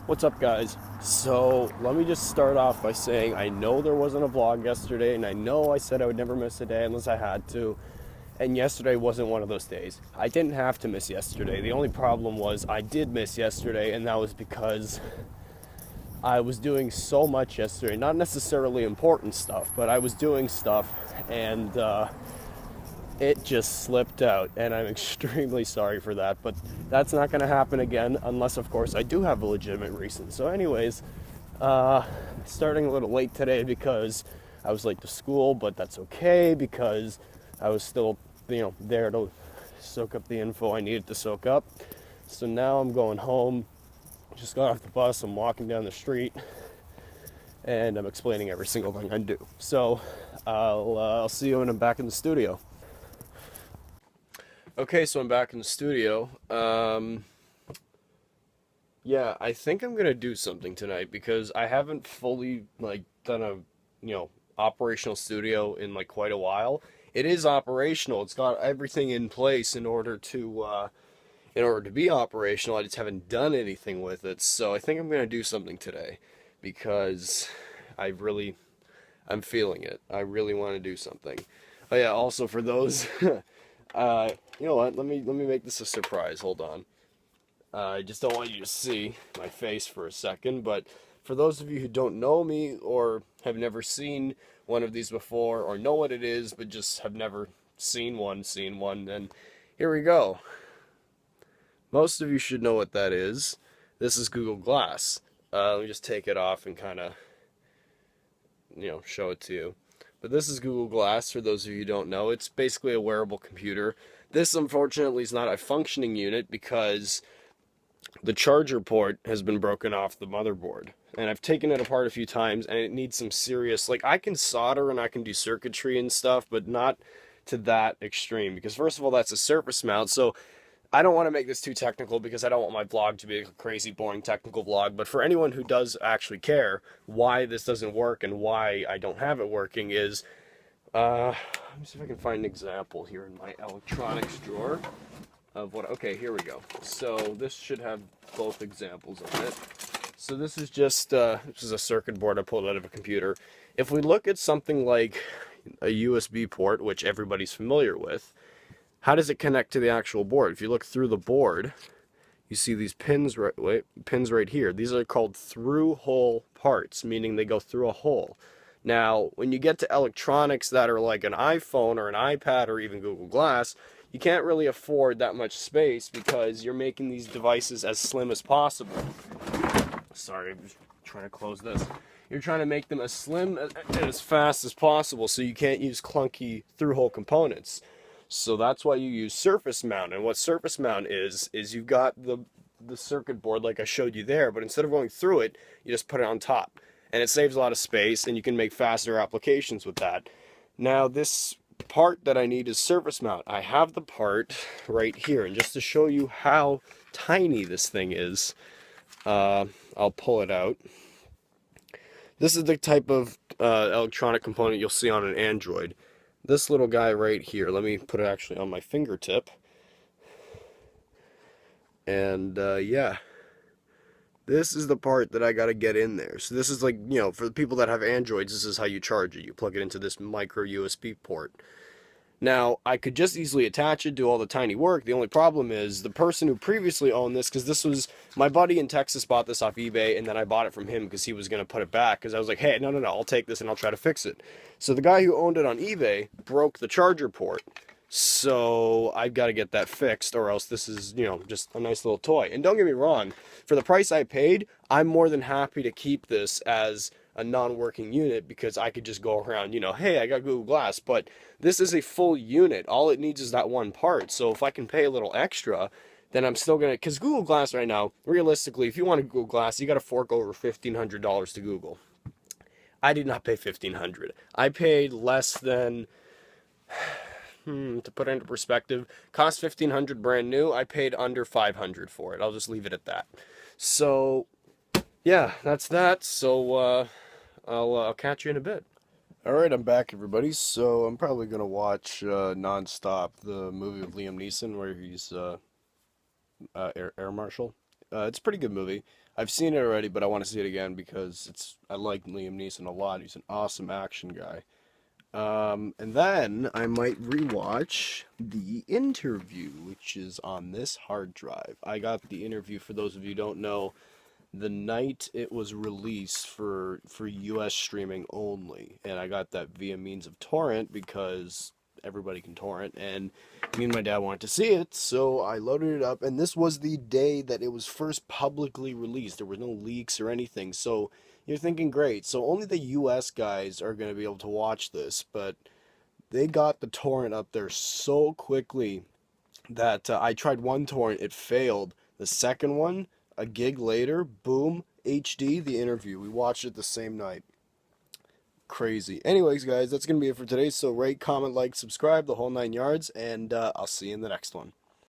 What's up, guys? So, let me just start off by saying I know there wasn't a vlog yesterday, and I know I said I would never miss a day unless I had to. And yesterday wasn't one of those days. I didn't have to miss yesterday. The only problem was I did miss yesterday, and that was because I was doing so much yesterday. Not necessarily important stuff, but I was doing stuff, and it just slipped out, and I'm extremely sorry for that, but that's not going to happen again unless, of course, I do have a legitimate reason. So anyways, starting a little late today because I was late to school, but that's okay because I was still, there to soak up the info I needed to soak up. So now I'm going home, just got off the bus, I'm walking down the street, and I'm explaining every single thing I do. So I'll see you when I'm back in the studio. Okay, so I'm back in the studio. Yeah, I think I'm gonna do something tonight because I haven't fully done a operational studio in like quite a while. It is operational. It's got everything in place in order to be operational. I just haven't done anything with it. So I think I'm gonna do something today because I really I'm feeling it. I really want to do something. Oh yeah, also for those you know what? Let me make this a surprise. Hold on. I just don't want you to see my face for a second, but for those of you who don't know me or have never seen one of these before or know what it is but just have never seen one, then here we go. Most of you should know what that is. This is Google Glass. Let me just take it off and kind of, show it to you. But this is Google Glass, for those of you who don't know. It's basically a wearable computer. This, unfortunately, is not a functioning unit because the charger port has been broken off the motherboard. And I've taken it apart a few times, and it needs some serious, like, I can solder and I can do circuitry and stuff, but not to that extreme. Because, first of all, that's a surface mount, so I don't want to make this too technical because I don't want my vlog to be a crazy, boring technical vlog. But for anyone who does actually care why this doesn't work and why I don't have it working is, let me see if I can find an example here in my electronics drawer of what, okay, here we go. So this should have both examples of it. So this is just, this is a circuit board I pulled out of a computer. If we look at something like a USB port, which everybody's familiar with, how does it connect to the actual board? If you look through the board, you see these pins pins right here. These are called through-hole parts, meaning they go through a hole. Now, when you get to electronics that are like an iPhone or an iPad or even Google Glass, you can't really afford that much space because you're making these devices as slim as possible. Sorry, I'm just trying to close this. You're trying to make them as slim and as fast as possible so you can't use clunky through-hole components. So that's why you use surface mount. And what surface mount is you've got the circuit board like I showed you there, but instead of going through it, you just put it on top. And it saves a lot of space and you can make faster applications with that. Now this part that I need is surface mount. I have the part right here, and just to show you how tiny this thing is, I'll pull it out. This is the type of electronic component you'll see on an Android. This little guy right here, let me put it actually on my fingertip. And yeah, this is the part that I got to get in there. So this is like, for the people that have Androids, this is how you charge it. You plug it into this micro USB port. Now, I could just easily attach it, do all the tiny work. The only problem is the person who previously owned this, because this was, my buddy in Texas bought this off eBay, and then I bought it from him because he was going to put it back, because I was like, hey, no, I'll take this and I'll try to fix it. So the guy who owned it on eBay broke the charger port. So I've got to get that fixed, or else this is, just a nice little toy. And don't get me wrong, for the price I paid, I'm more than happy to keep this as a non-working unit because I could just go around, hey, I got Google Glass, but this is a full unit. All it needs is that one part. So if I can pay a little extra, then I'm still gonna, because Google Glass right now, realistically, if you want a Google Glass, you got to fork over $1,500 to Google. I did not pay $1,500. I paid less than, to put it into perspective, cost $1,500 brand new. I paid under $500 for it. I'll just leave it at that. So yeah, that's that. So I'll catch you in a bit. All right, I'm back, everybody. So I'm probably gonna watch nonstop the movie with Liam Neeson where he's air marshal. It's a pretty good movie. I've seen it already, but I want to see it again because I like Liam Neeson a lot. He's an awesome action guy. And then I might rewatch The Interview, which is on this hard drive. I got The Interview, for those of you who don't know, the night it was released for US streaming only, and I got that via means of torrent because everybody can torrent, and me and my dad wanted to see it, so I loaded it up, and this was the day that it was first publicly released. There were no leaks or anything, so you're thinking, great, so only the US guys are going to be able to watch this, but they got the torrent up there so quickly that I tried one torrent, it failed. The second one, a gig later, boom, HD, The Interview. We watched it the same night. Crazy. Anyways, guys, that's going to be it for today. So rate, comment, like, subscribe, the whole 9 yards, and I'll see you in the next one.